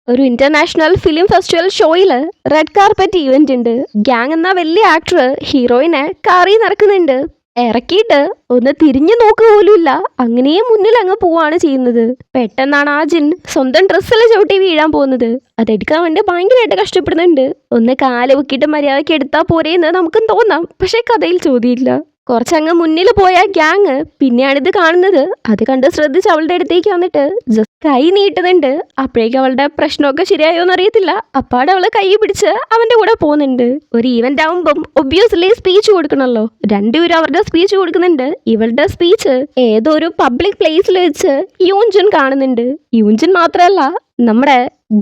ഒരു international film festival ഷോയിൽ red carpet event ഉണ്ട്. ഗ്യാങ് എന്ന വലിയ ആക്ടർ ഹീറോയിനെ കാറി നടക്കുന്നുണ്ട്. ഇറക്കിയിട്ട് ഒന്ന് തിരിഞ്ഞു നോക്കുക പോലുമില്ല, അങ്ങനെ മുന്നിൽ അങ്ങ് പോവാണ് ചെയ്യുന്നത്. പെട്ടെന്നാണ് ആജിൻ സ്വന്തം ഡ്രസ്സിൽ ചവിട്ടി വീഴാൻ പോകുന്നത്. അതെടുക്കാൻ വേണ്ടി ഭയങ്കരമായിട്ട് കഷ്ടപ്പെടുന്നുണ്ട്. ഒന്ന് കാല് വെക്കിയിട്ട് മര്യാദയ്ക്ക് എടുത്താൽ പോരേന്ന് നമുക്കും തോന്നാം, പക്ഷെ കഥയിൽ ചോദ്യമില്ല. കുറച്ചങ്ങ് മുന്നിൽ പോയ ഗ്യാങ് പിന്നെയാണിത് കാണുന്നത്. അത് കണ്ട് ശ്രദ്ധിച്ച് അവളുടെ അടുത്തേക്ക് വന്നിട്ട് ജസ്റ്റ് കൈ നീട്ടുന്നുണ്ട്. അപ്പോഴേക്കും അവളുടെ പ്രശ്നമൊക്കെ ശരിയായോന്ന് അറിയത്തില്ല. അപ്പാടെ അവള് കൈ പിടിച്ച് അവന്റെ കൂടെ പോകുന്നുണ്ട്. ഒരു ഈവന്റ് ആവുമ്പം ഒബ്വിയസ്ലി സ്പീച്ച് കൊടുക്കണമല്ലോ. രണ്ടുപേരും അവരുടെ സ്പീച്ച് കൊടുക്കുന്നുണ്ട്. ഇവളുടെ സ്പീച്ച് ഏതോ ഒരു പബ്ലിക് പ്ലേസിൽ വെച്ച് യൂൻജുൻ കാണുന്നുണ്ട്. യൂൻജുൻ മാത്രമല്ല, നമ്മുടെ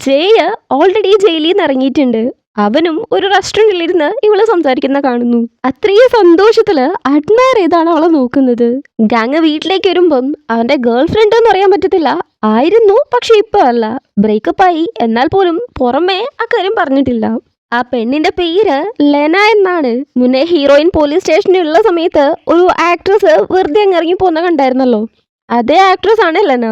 ജയ ഓൾറെഡി ജയിലിൽ നിന്ന് ഇറങ്ങിയിട്ടുണ്ട്. അവനും ഒരു റെസ്റ്റോറൻറ്റിലിരുന്ന് ഇവള് സംസാരിക്കുന്ന കാണുന്നു. അത്രയും സന്തോഷത്തില് അഡ്മയർ ചെയ്താണ് അവളെ നോക്കുന്നത്. ഗാങ് വീട്ടിലേക്ക് വരുമ്പം അവന്റെ ഗേൾ ഫ്രണ്ട് എന്ന് പറയാൻ പറ്റത്തില്ല, ആയിരുന്നു, പക്ഷെ ഇപ്പൊ അല്ല. ബ്രേക്കപ്പ് ആയി. എന്നാൽ പോലും പുറമേ അക്കാര്യം പറഞ്ഞിട്ടില്ല. ആ പെണ്ണിന്റെ പേര് ലെന എന്നാണ്. മുന്നേ ഹീറോയിൻ പോലീസ് സ്റ്റേഷനിൽ ഉള്ള സമയത്ത് ഒരു ആക്ട്രസ് വെറുതെ അങ്ങ് ഇറങ്ങി പോന്ന കണ്ടായിരുന്നല്ലോ, അതേ ആക്ട്രസ് ആണ് ലെന.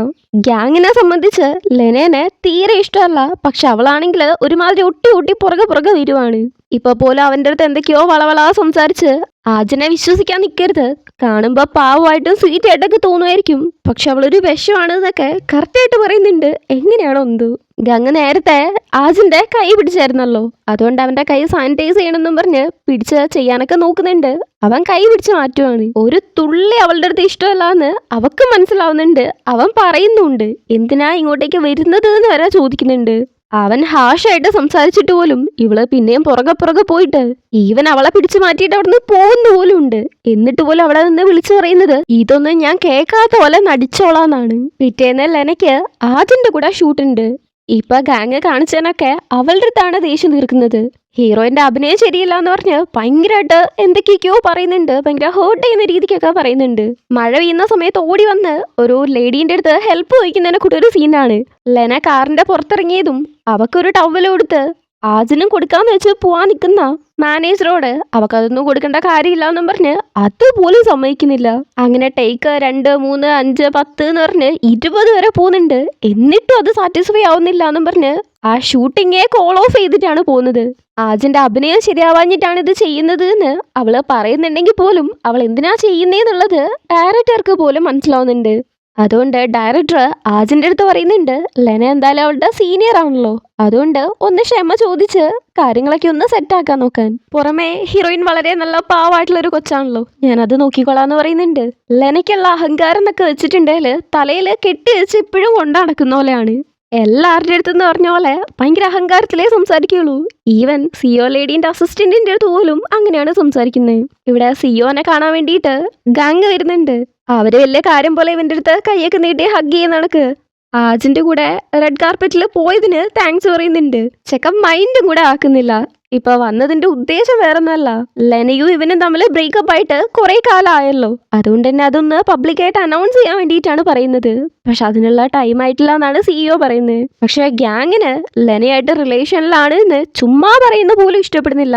ഗ്യാങ്ങിനെ സംബന്ധിച്ച് ലെനേനെ തീരെ ഇഷ്ടമല്ല. പക്ഷെ അവളാണെങ്കിൽ ഒരുമാതിരി ഒട്ടി ഒട്ടി പുറകെ പുറകെ വരുവാണ്. ഇപ്പൊ പോലും അവന്റെ അടുത്ത് എന്തൊക്കെയോ വളവളാ സംസാരിച്ച് ആജിനെ വിശ്വസിക്കാൻ നിൽക്കരുത്. കാണുമ്പോ പാവമായിട്ടും സ്വീറ്റ് ആയിട്ടൊക്കെ തോന്നുമായിരിക്കും, പക്ഷെ അവളൊരു വിഷമാണ് എന്നൊക്കെ കറക്റ്റായിട്ട് പറയുന്നുണ്ട്. എങ്ങനെയാണോ എന്തോ. ഗംഗ നേരത്തെ ആജിന്റെ കൈ പിടിച്ചായിരുന്നല്ലോ, അതുകൊണ്ട് അവന്റെ കൈ സാനിറ്റൈസ് ചെയ്യണമെന്നും പറഞ്ഞ് പിടിച്ച് ചെയ്യാനൊക്കെ നോക്കുന്നുണ്ട്. അവൻ കൈ പിടിച്ച് മാറ്റുവാണ്. ഒരു തുള്ളി അവളുടെ അടുത്ത് ഇഷ്ടമല്ലാന്ന് അവക്ക് മനസ്സിലാവുന്നുണ്ട്. അവൻ പറയുന്നുണ്ട് എന്തിനാ ഇങ്ങോട്ടേക്ക് വരുന്നത് എന്ന് വരെ ചോദിക്കുന്നുണ്ട്. അവൻ ഹാഷായിട്ട് സംസാരിച്ചിട്ട് പോലും ഇവള് പിന്നെയും പുറകെ പുറകെ പോയിട്ട് ഈവൻ അവളെ പിടിച്ചു മാറ്റിയിട്ട് അവിടുന്ന് പോകുന്ന പോലും ഉണ്ട്. എന്നിട്ട് പോലും അവളെ നിന്ന് വിളിച്ചു പറയുന്നത് ഇതൊന്നും ഞാൻ കേൾക്കാത്ത പോലെ നടിച്ചോളാന്നാണ്. പിറ്റേന്ന് ലെനയ്ക്ക് ആജിന്റെ കൂടെ ഷൂട്ടുണ്ട്. ഇപ്പൊ ഗാങ് കാണിച്ചതിനൊക്കെ അവളുടെ അടുത്താണ് ദേഷ്യം തീർക്കുന്നത്. ഹീറോയിന്റെ അഭിനയം ശരിയില്ല എന്ന് പറഞ്ഞ് ഭയങ്കരമായിട്ട് എന്തൊക്കെയൊക്കെയോ പറയുന്നുണ്ട്. ഭയങ്കര ഹേർട്ട് ചെയ്യുന്ന രീതിക്കൊക്കെ പറയുന്നുണ്ട്. മഴ പെയ്യുന്ന സമയത്ത് ഓടി വന്ന് ഒരു ലേഡീന്റെ അടുത്ത് ഹെൽപ്പ് ചോദിക്കുന്നതിനെ കൂടെ ഒരു സീനാണ്. ലെന കാറിന്റെ പുറത്തിറങ്ങിയതും അവക്കൊരു ടവൽ കൊടുത്ത് ആജിനും കൊടുക്കാന്ന് വെച്ച് പോവാൻ നിൽക്കുന്ന മാനേജറോട് അവക്കതൊന്നും കൊടുക്കേണ്ട കാര്യമില്ല എന്നും പറഞ്ഞ് അതുപോലും സമ്മതിക്കുന്നില്ല. അങ്ങനെ ടേക്ക് 2, 3, 5, 10 എന്ന് പറഞ്ഞ് 20 വരെ പോകുന്നുണ്ട്. എന്നിട്ടും അത് സാറ്റിസ്ഫൈ ആവുന്നില്ല എന്നും പറഞ്ഞ് ആ ഷൂട്ടിങ്ങേ കോൾ ഓഫ് ചെയ്തിട്ടാണ് പോകുന്നത്. ആജിന്റെ അഭിനയം ശരിയാവാഞ്ഞിട്ടാണ് ഇത് ചെയ്യുന്നത് എന്ന് അവള് പറയുന്നുണ്ടെങ്കിൽ പോലും അവൾ എന്തിനാ ചെയ്യുന്നേന്നുള്ളത് ഡയറക്ടർക്ക് പോലും മനസ്സിലാവുന്നുണ്ട്. അതുകൊണ്ട് ഡയറക്ടർ ആജിന്റെ അടുത്ത് പറയുന്നുണ്ട് ലെന എന്തായാലും അവളുടെ സീനിയർ ആണല്ലോ, അതുകൊണ്ട് ഒന്ന് ക്ഷമ ചോദിച്ച് കാര്യങ്ങളൊക്കെ ഒന്ന് സെറ്റാക്കാൻ നോക്കാൻ. പുറമെ ഹീറോയിൻ വളരെ നല്ല പാവമായിട്ടുള്ള ഒരു കൊച്ചാണല്ലോ, ഞാനത് നോക്കിക്കൊള്ളാന്ന് പറയുന്നുണ്ട്. ലെനയ്ക്കുള്ള അഹങ്കാരം എന്നൊക്കെ വെച്ചിട്ടുണ്ടെങ്കിൽ തലയിൽ കെട്ടി വെച്ച് ഇപ്പോഴും കൊണ്ടു നടക്കുന്ന പോലെയാണ്. എല്ലാവരുടെ അടുത്തെന്ന് പറഞ്ഞ പോലെ ഭയങ്കര അഹങ്കാരത്തിലേ സംസാരിക്കുള്ളൂ. ഈവൻ സിഒ ലേഡീന്റെ അസിസ്റ്റന്റിന്റെ അടുത്ത് പോലും അങ്ങനെയാണ് സംസാരിക്കുന്നത്. ഇവിടെ സിഒനെ കാണാൻ വേണ്ടിയിട്ട് ഗാങ് വരുന്നുണ്ട്. അവര് വലിയ കാര്യം പോലെ ഇവന്റെ അടുത്ത് കൈയൊക്കെ നീട്ടി ഹഗ് ചെയ്യുന്ന കണക്ക് ആജിന്റെ കൂടെ റെഡ് കാർപ്പറ്റിൽ പോയതിന് താങ്ക്സ് പറയുന്നുണ്ട്. ചെക്കൻ മൈൻഡും കൂടെ ആക്കുന്നില്ല. ഇപ്പൊ വന്നതിന്റെ ഉദ്ദേശം വേറൊന്നുമല്ല, ലെനയും ഇവനും തമ്മിൽ ബ്രേക്കപ്പ് ആയിട്ട് കുറെ കാലമായല്ലോ, അതുകൊണ്ട് തന്നെ അതൊന്ന് പബ്ലിക്കായിട്ട് അനൗൺസ് ചെയ്യാൻ വേണ്ടിയിട്ടാണ് പറയുന്നത്. പക്ഷെ അതിനുള്ള ടൈം ആയിട്ടില്ല എന്നാണ് സിഇഒ പറയുന്നത്. പക്ഷെ ഗ്യാങ്ങിന് ലെനയായിട്ട് റിലേഷനിലാണ് എന്ന് ചുമ്മാ പറയുന്ന പോലും ഇഷ്ടപ്പെടുന്നില്ല.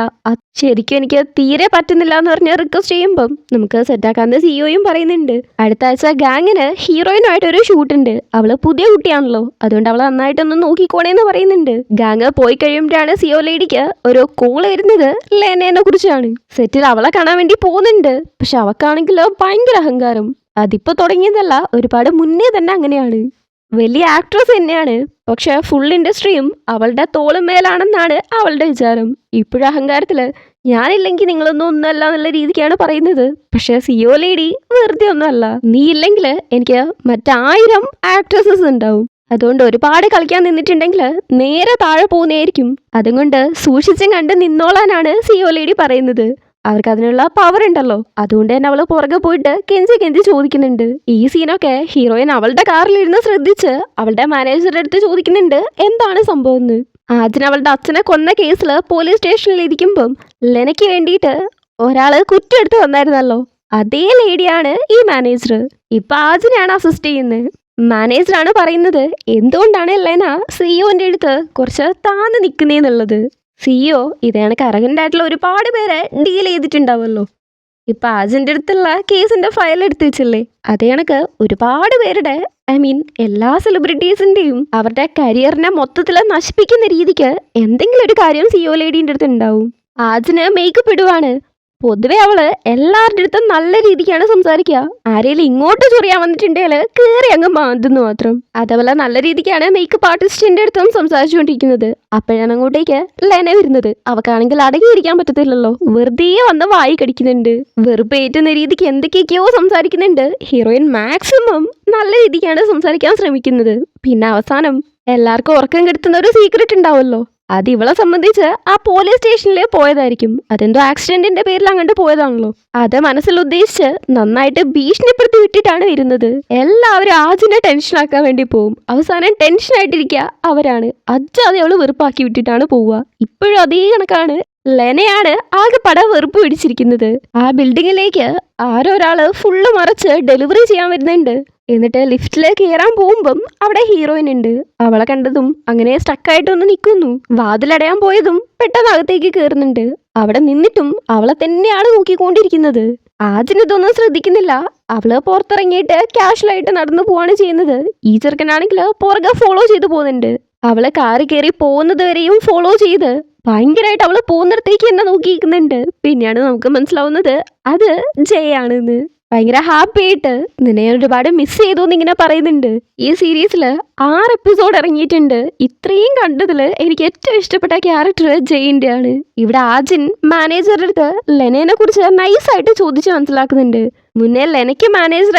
ശരിക്കും എനിക്ക് തീരെ പറ്റുന്നില്ല എന്ന് പറഞ്ഞ് റിക്വസ്റ്റ് ചെയ്യുമ്പം നമുക്ക് സെറ്റാക്കാന്ന് സിഇഒയും പറയുന്നുണ്ട്. അടുത്ത ആഴ്ച ഗ്യാങ്ങിന് ഹീറോയിനുമായിട്ട് ഒരു ഷൂട്ടുണ്ട്. അവള് പുതിയ കുട്ടിയാണല്ലോ, അതുകൊണ്ട് അവളെ നന്നായിട്ടൊന്ന് നോക്കിക്കോണേന്ന് പറയുന്നുണ്ട്. ഗാങ് പോയി കഴിയുമ്പോഴാണ് സിഒ ലേഡിക്ക് ഒരു കോൾ വരുന്നത് ലെനേനെ കുറിച്ചാണ്. സെറ്റിൽ അവളെ കാണാൻ വേണ്ടി പോകുന്നുണ്ട്. പക്ഷെ അവക്കാണെങ്കിലോ ഭയങ്കര അഹങ്കാരം. അതിപ്പോ തുടങ്ങിയതല്ല, ഒരുപാട് മുന്നേ തന്നെ അങ്ങനെയാണ്. വലിയ ആക്ട്രസ് തന്നെയാണ്, പക്ഷെ ഫുൾ ഇൻഡസ്ട്രിയും അവളുടെ തോളും മേലാണെന്നാണ് അവളുടെ വിചാരം. ഇപ്പോഴും അഹങ്കാരത്തില് ഞാനില്ലെങ്കിൽ നിങ്ങളൊന്നും ഒന്നല്ല എന്നുള്ള രീതിക്കാണ് പറയുന്നത്. പക്ഷെ സിഒ ലേഡി വെറുതെ ഒന്നുമല്ല, നീ ഇല്ലെങ്കിൽ എനിക്ക് മറ്റ്1000 ആക്ട്രസസ് ഉണ്ടാവും. അതുകൊണ്ട് ഒരുപാട് കളിക്കാൻ നിന്നിട്ടുണ്ടെങ്കിൽ നേരെ താഴെ പോകുന്നതായിരിക്കും. അതുകൊണ്ട് സൂക്ഷിച്ചും കണ്ട് നിന്നോളാനാണ് സിഒ ലേഡി പറയുന്നത്. അവർക്ക് അതിനുള്ള പവർ ഉണ്ടല്ലോ, അതുകൊണ്ട് തന്നെ അവള് പുറകെ പോയിട്ട് കെഞ്ചി കെഞ്ചി ചോദിക്കുന്നുണ്ട്. ഈ സീനൊക്കെ ഹീറോയിൻ അവളുടെ കാറിലിരുന്ന് ശ്രദ്ധിച്ച് അവളുടെ മാനേജറുടെ അടുത്ത് ചോദിക്കുന്നുണ്ട് എന്താണ് സംഭവം എന്ന്. ആദ്യം അവളുടെ അച്ഛനെ കൊന്ന കേസിൽ പോലീസ് സ്റ്റേഷനിൽ ഇരിക്കുമ്പം ലെനയ്ക്ക് വേണ്ടിയിട്ട് ഒരാള് കുറ്റെടുത്ത് വന്നായിരുന്നല്ലോ, അതേ ലേഡിയാണ് ഈ മാനേജർ. ഇപ്പൊ ആജിനെയാണ് അസിസ്റ്റ് ചെയ്യുന്നത്. മാനേജറാണ് പറയുന്നത് എന്തുകൊണ്ടാണ് ലെന സിഇഒന്റെ അടുത്ത് കുറച്ച് താന്ന് നിൽക്കുന്നേന്നുള്ളത്. സിഇഒ ഇതേ കണക്ക് അറഗൻ്റ് ആയിട്ടുള്ള ഒരുപാട് പേരെ ഡീൽ ചെയ്തിട്ടുണ്ടാവുമല്ലോ, ഇപ്പൊ ആജിന്റെ അടുത്തുള്ള കേസിന്റെ ഫയൽ എടുത്തു വെച്ചില്ലേ, അതേ കണക്ക് ഒരുപാട് പേരുടെ എല്ലാ സെലിബ്രിറ്റീസിന്റെയും അവരുടെ കരിയറിനെ മൊത്തത്തിൽ നശിപ്പിക്കുന്ന രീതിക്ക് എന്തെങ്കിലും ഒരു കാര്യം സിഒ ലേഡിന്റെ അടുത്ത് ഉണ്ടാവും. ആജിന് മേക്കപ്പ് ഇടുവാണ്. പൊതുവെ അവള് എല്ലാവരുടെ അടുത്തും നല്ല രീതിക്കാണ് സംസാരിക്കുക. ആരെങ്കിലും ഇങ്ങോട്ട് ചൊറിയാൻ വന്നിട്ടുണ്ടെങ്കിൽ കേറി അങ്ങ് മാന്തുന്നു മാത്രം. അതേപോലെ നല്ല രീതിക്കാണ് മേക്കപ്പ് ആർട്ടിസ്റ്റിന്റെ അടുത്തും സംസാരിച്ചുകൊണ്ടിരിക്കുന്നത്. അപ്പോഴാണ് അങ്ങോട്ടേക്ക് ലെന വരുന്നത്. അവക്കാണെങ്കിൽ അടങ്ങിയിരിക്കാൻ പറ്റത്തില്ലല്ലോ, വെറുതെ വന്ന് വായി കടിക്കുന്നുണ്ട്. വെറുപ്പേറ്റുന്ന രീതിക്ക് എന്തൊക്കെയൊക്കെയോ സംസാരിക്കുന്നുണ്ട്. ഹീറോയിൻ മാക്സിമം നല്ല രീതിക്കാണ് സംസാരിക്കാൻ ശ്രമിക്കുന്നത്. പിന്നെ അവസാനം എല്ലാവർക്കും ഉറക്കം കെടുത്തുന്ന ഒരു സീക്രട്ട് ഉണ്ടാവുമല്ലോ, അത് ഇവളെ സംബന്ധിച്ച് ആ പോലീസ് സ്റ്റേഷനിൽ പോയതായിരിക്കും. അതെന്തോ ആക്സിഡന്റിന്റെ പേരിൽ അങ്ങോട്ട് പോയതാണല്ലോ. അത് മനസ്സിൽ ഉദ്ദേശിച്ച് നന്നായിട്ട് ഭീഷണിപ്പെടുത്തി വിട്ടിട്ടാണ് വരുന്നത്. എല്ലാവരും ആജിനെ ടെൻഷനാക്കാൻ വേണ്ടി പോവും. അവസാനം ടെൻഷനായിട്ടിരിക്കുക അവരാണ്. അജ്ജാതെ അവള് വെറുപ്പാക്കി വിട്ടിട്ടാണ് പോവുക. ഇപ്പോഴും അതേ കണക്കാണ്. ലെനയാണ് ആകെ പട വെറുപ്പ് പിടിച്ചിരിക്കുന്നത്. ആ ബിൽഡിങ്ങിലേക്ക് ആരോ ഒരാള് ഫുള്ള് മറച്ച് ഡെലിവറി ചെയ്യാൻ വരുന്നുണ്ട്. എന്നിട്ട് ലിഫ്റ്റിലേക്ക് കയറാൻ പോകുമ്പം അവിടെ ഹീറോയിൻ ഉണ്ട്. അവളെ കണ്ടതും അങ്ങനെ സ്റ്റക്കായിട്ടൊന്ന് നിൽക്കുന്നു. വാതിലടയാൻ പോയതും പെട്ടെന്ന് അകത്തേക്ക് കയറുന്നുണ്ട്. അവിടെ നിന്നിട്ടും അവളെ തന്നെയാണ് നോക്കിക്കൊണ്ടിരിക്കുന്നത്. ആജിനിതൊന്നും ശ്രദ്ധിക്കുന്നില്ല. അവള് പുറത്തിറങ്ങിയിട്ട് കാഷ്വലായിട്ട് നടന്നു പോവാണ് ചെയ്യുന്നത്. ഈ ചെറുക്കനാണെങ്കിൽ പുറകെ ഫോളോ ചെയ്തു പോകുന്നുണ്ട്. അവളെ കാറി കയറി പോകുന്നത് വരെയും ഫോളോ ചെയ്ത് ഭയങ്കരമായിട്ട് അവള് പോകുന്നിടത്തേക്ക് എന്നെ നോക്കിയിരിക്കുന്നുണ്ട്. പിന്നെയാണ് നമുക്ക് മനസ്സിലാവുന്നത് അത് ജയാണെന്ന്. ഭയങ്കര ഹാപ്പി ആയിട്ട് നിന്നെ ഞാൻ ഒരുപാട് മിസ് ചെയ്തു എന്നിങ്ങനെ പറയുന്നുണ്ട്. ഈ സീരീസിൽ 6 എപ്പിസോഡ് ഇറങ്ങിയിട്ടുണ്ട്. ഇത്രയും കണ്ടതിൽ എനിക്ക് ഏറ്റവും ഇഷ്ടപ്പെട്ട ക്യാരക്ടർ ജയിന്റെ ആണ്. ഇവിടെ ആജിൻ മാനേജറുടെ അടുത്ത് ലെനയെ കുറിച്ച് നൈസായിട്ട് ചോദിച്ച് മനസ്സിലാക്കുന്നുണ്ട്. മുന്നേ ലെനയ്ക്ക് മാനേജർ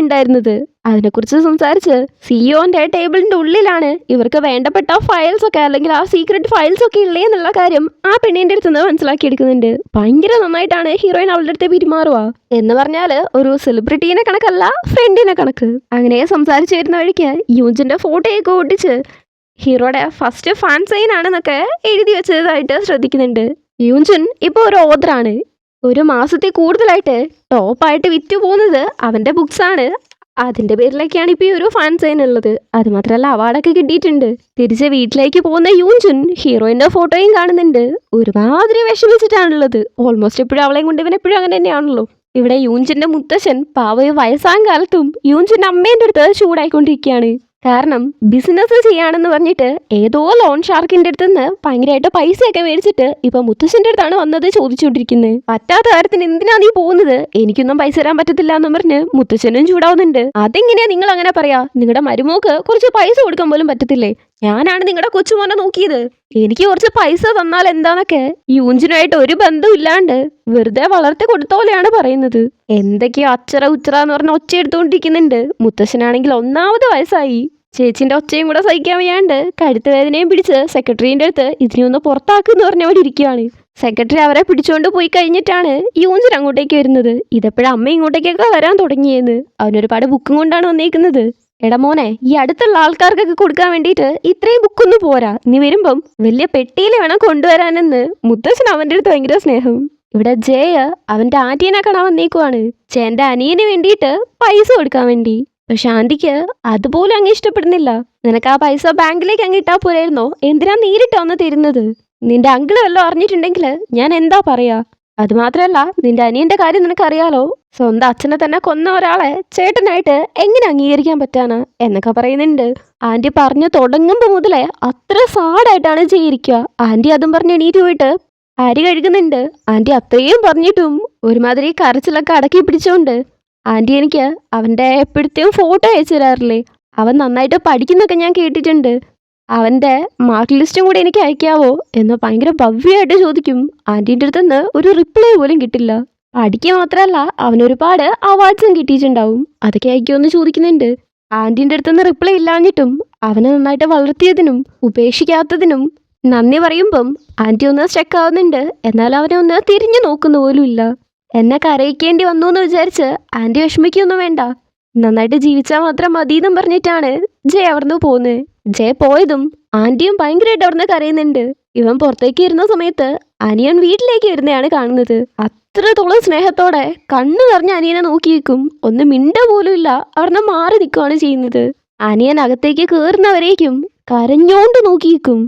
ഉണ്ടായിരുന്നത്. അതിനെക്കുറിച്ച് സംസാരിച്ച് സിഇഒന്റെ ടേബിളിന്റെ ഉള്ളിലാണ് ഇവർക്ക് വേണ്ടപ്പെട്ട ഫയൽസ് ഒക്കെ അല്ലെങ്കിൽ ആ സീക്രട്ട് ഫയൽസ് ഒക്കെ ഉള്ളേ എന്നുള്ള കാര്യം ആ പെണ്ണിന്റെ അടുത്ത് നിന്ന് മനസ്സിലാക്കിയെടുക്കുന്നുണ്ട്. ഭയങ്കര നന്നായിട്ടാണ് ഹീറോയിൻ അവളുടെ അടുത്ത് പെരുമാറുക. എന്ന് പറഞ്ഞാല് ഒരു സെലിബ്രിറ്റീനെ കണക്കല്ല, ഫ്രണ്ടിനെ കണക്ക്. അങ്ങനെ സംസാരിച്ചു വരുന്ന വഴിക്ക് യൂജിന്റെ ഫോട്ടോയൊക്കെ ഒട്ടിച്ച് ഹീറോയുടെ ഫസ്റ്റ് ഫാൻ സൈൻ ആണെന്നൊക്കെ എഴുതി വെച്ചതായിട്ട് ശ്രദ്ധിക്കുന്നുണ്ട്. യൂജൻ ഇപ്പൊ ഒരു ഓതറാണ്. 1 മാസത്തിൽ കൂടുതലായിട്ട് ടോപ്പായിട്ട് വിറ്റു പോകുന്നത് അവന്റെ ബുക്സ് ആണ്. അതിന്റെ പേരിലൊക്കെയാണ് ഇപ്പൊ ഈ ഒരു ഫാൻ സൈൻ ഉള്ളത്. അത് മാത്രമല്ല അവാർഡൊക്കെ കിട്ടിയിട്ടുണ്ട്. തിരിച്ച് വീട്ടിലേക്ക് പോകുന്ന യൂജുൻ ഹീറോയിന്റെ ഫോട്ടോയും കാണുന്നുണ്ട്. ഒരുമാതിരി വിഷമിച്ചിട്ടാണുള്ളത്. ഓൾമോസ്റ്റ് എപ്പോഴും അവളെയും കൊണ്ട് ഇവൻ എപ്പോഴും അങ്ങനെ തന്നെയാണല്ലോ. ഇവിടെ യൂഞ്ചിന്റെ മുത്തശ്ശൻ പാവ വയസ്സാം കാലത്തും യൂഞ്ചിന്റെ അമ്മേന്റെ അടുത്ത് ചൂടായിക്കൊണ്ടിരിക്കുകയാണ്. കാരണം ബിസിനസ് ചെയ്യാണെന്ന് പറഞ്ഞിട്ട് ഏതോ ലോൺ ഷാർക്കിന്റെ അടുത്ത് നിന്ന് ഭയങ്കരമായിട്ട് പൈസയൊക്കെ മേടിച്ചിട്ട് ഇപ്പൊ മുത്തശ്ശന്റെ അടുത്താണ് വന്നത് ചോദിച്ചുകൊണ്ടിരിക്കുന്നത്. പറ്റാത്ത കാര്യത്തിന് എന്തിനാ നീ പോകുന്നത്, എനിക്കൊന്നും പൈസ തരാൻ പറ്റത്തില്ല എന്ന് പറഞ്ഞ് മുത്തശ്ശനും ചൂടാവുന്നുണ്ട്. അതെങ്ങനെയാ നിങ്ങൾ അങ്ങനെ പറയാ? നിങ്ങളുടെ മരുമോക്ക് കുറച്ച് പൈസ കൊടുക്കാൻ പോലും പറ്റത്തില്ലേ? ഞാനാണ് നിങ്ങളുടെ കൊച്ചുമോനെ നോക്കിയത്, എനിക്ക് കുറച്ച് പൈസ തന്നാൽ എന്താന്നൊക്കെ യൂഞ്ചിനുമായിട്ട് ഒരു ബന്ധവും ഇല്ലാണ്ട് വെറുതെ വളർത്തി കൊടുത്ത പോലെയാണ് പറയുന്നത്. എന്തൊക്കെയോ അച്ചറ ഉച്ചറ എന്ന് പറഞ്ഞ ഒച്ച എടുത്തുകൊണ്ടിരിക്കുന്നുണ്ട്. മുത്തശ്ശനാണെങ്കിൽ 1ാമത് വയസ്സായി. ചേച്ചിന്റെ ഒച്ചയും കൂടെ സഹിക്കാൻ വയ്യാണ്ട് കഴുത്ത് വേദനയും പിടിച്ച് സെക്രട്ടറിന്റെ അടുത്ത് ഇതിനെയൊന്ന് പുറത്താക്കുന്ന് പറഞ്ഞവിടെ ഇരിക്കുകയാണ്. സെക്രട്ടറി അവരെ പിടിച്ചുകൊണ്ട് പോയി കഴിഞ്ഞിട്ടാണ് യൂഞ്ചൻ അങ്ങോട്ടേക്ക് വരുന്നത്. ഇതെപ്പോഴും അമ്മ ഇങ്ങോട്ടേക്കൊക്കെ വരാൻ തുടങ്ങിയെന്ന്. അവനൊരുപാട് ബുക്കും കൊണ്ടാണ് വന്നേക്കുന്നത്. എടാ മോനെ, ഈ അടുത്തുള്ള ആൾക്കാർക്കൊക്കെ കൊടുക്കാൻ വേണ്ടിയിട്ട് ഇത്രയും ബുക്കൊന്നും പോരാ, നീ വരുമ്പം വലിയ പെട്ടിയിൽ വേണം കൊണ്ടുവരാനെന്ന് മുത്തശ്ശൻ അവന്റെ അടുത്ത് ഭയങ്കര സ്നേഹം. ഇവിടെ ജയ അവന്റെ ആന്റീനെ കാണാൻ വന്നേക്കുവാണ്. ജയന്റെ അനിയന് വേണ്ടിയിട്ട് പൈസ കൊടുക്കാൻ വേണ്ടി. പക്ഷെ ആന്റിക്ക് അതുപോലെ അങ്ങ് ഇഷ്ടപ്പെടുന്നില്ല. നിനക്ക് ആ പൈസ ബാങ്കിലേക്ക് അങ്ങ് ഇട്ടാ പോരായിരുന്നോ? എന്തിനാ നേരിട്ട് വന്ന് തരുന്നത്? നിന്റെ അങ്കിള് വല്ലതും അറിഞ്ഞിട്ടുണ്ടെങ്കിൽ ഞാൻ എന്താ പറയാ? അതുമാത്രമല്ല നിന്റെ അനിയന്റെ കാര്യം നിനക്കറിയാലോ. സ്വന്തം അച്ഛനെ തന്നെ കൊന്ന ഒരാളെ ചേട്ടനായിട്ട് എങ്ങനെ അംഗീകരിക്കാൻ പറ്റാനാ എന്നൊക്കെ പറയുന്നുണ്ട്. ആന്റി പറഞ്ഞു തുടങ്ങുമ്പോ മുതലേ അത്ര സാഡായിട്ടാണ് ചെയ്യിരിക്കുക. ആന്റി അതും പറഞ്ഞ് എണീറ്റ് പോയിട്ട് അരി കഴുകുന്നുണ്ട്. ആന്റി അത്രയും പറഞ്ഞിട്ടും ഒരുമാതിരി കരച്ചിലൊക്കെ അടക്കി പിടിച്ചോണ്ട് ആന്റി എനിക്ക് അവന്റെ എപ്പോഴത്തെയും ഫോട്ടോ അയച്ചു തരാറില്ലേ? അവൻ നന്നായിട്ട് പഠിക്കുന്നൊക്കെ ഞാൻ കേട്ടിട്ടുണ്ട്. അവന്റെ മാർക്ക് ലിസ്റ്റും കൂടെ എനിക്ക് അയക്കാവോ എന്ന് ഭയങ്കര ഭവ്യമായിട്ട് ചോദിക്കും. ആന്റീൻ്റെ അടുത്ത് നിന്ന് ഒരു റിപ്ലൈ പോലും കിട്ടില്ല. പഠിക്കുക മാത്രമല്ല അവനൊരുപാട് അവാർഡ്സും കിട്ടിയിട്ടുണ്ടാവും. അതൊക്കെ അയക്കുമെന്ന് ചോദിക്കുന്നുണ്ട്. ആന്റീൻ്റെ അടുത്തുനിന്ന് റിപ്ലൈ ഇല്ലാഞ്ഞിട്ടും അവനെ നന്നായിട്ട് വളർത്തിയതിനും ഉപേക്ഷിക്കാത്തതിനും നന്ദി പറയുമ്പം ആന്റി ഒന്ന് സ്റ്റക്ക് ആവുന്നുണ്ട്. എന്നാൽ അവനെ ഒന്ന് തിരിഞ്ഞു നോക്കുന്ന പോലും ഇല്ല. എന്നെ കരയിക്കേണ്ടി വന്നു എന്ന് വിചാരിച്ച് ആന്റി വിഷമിക്കൊന്നും വേണ്ട, നന്നായിട്ട് ജീവിച്ചാൽ മാത്രം മതി എന്നും പറഞ്ഞിട്ടാണ് ജയ അവിടുന്ന് പോകുന്നത്. ജയ പോയതും ആന്റിയും ഭയങ്കരമായിട്ട് അവിടുന്ന് കരയുന്നുണ്ട്. ഇവൻ പുറത്തേക്ക് ഇരുന്ന സമയത്ത് അനിയൻ വീട്ടിലേക്ക് വരുന്നതാണ് കാണുന്നത്. അത്രത്തോളം സ്നേഹത്തോടെ കണ്ണു നിറഞ്ഞ അനിയനെ നോക്കി നിൽക്കും. ഒന്ന് മിണ്ട പോലും ഇല്ല, അവിടുന്ന് മാറി നിൽക്കുകയാണ് ചെയ്യുന്നത്. അനിയൻ അകത്തേക്ക് കയറുന്നവരേക്കും കരഞ്ഞോണ്ട് നോക്കി നിൽക്കും.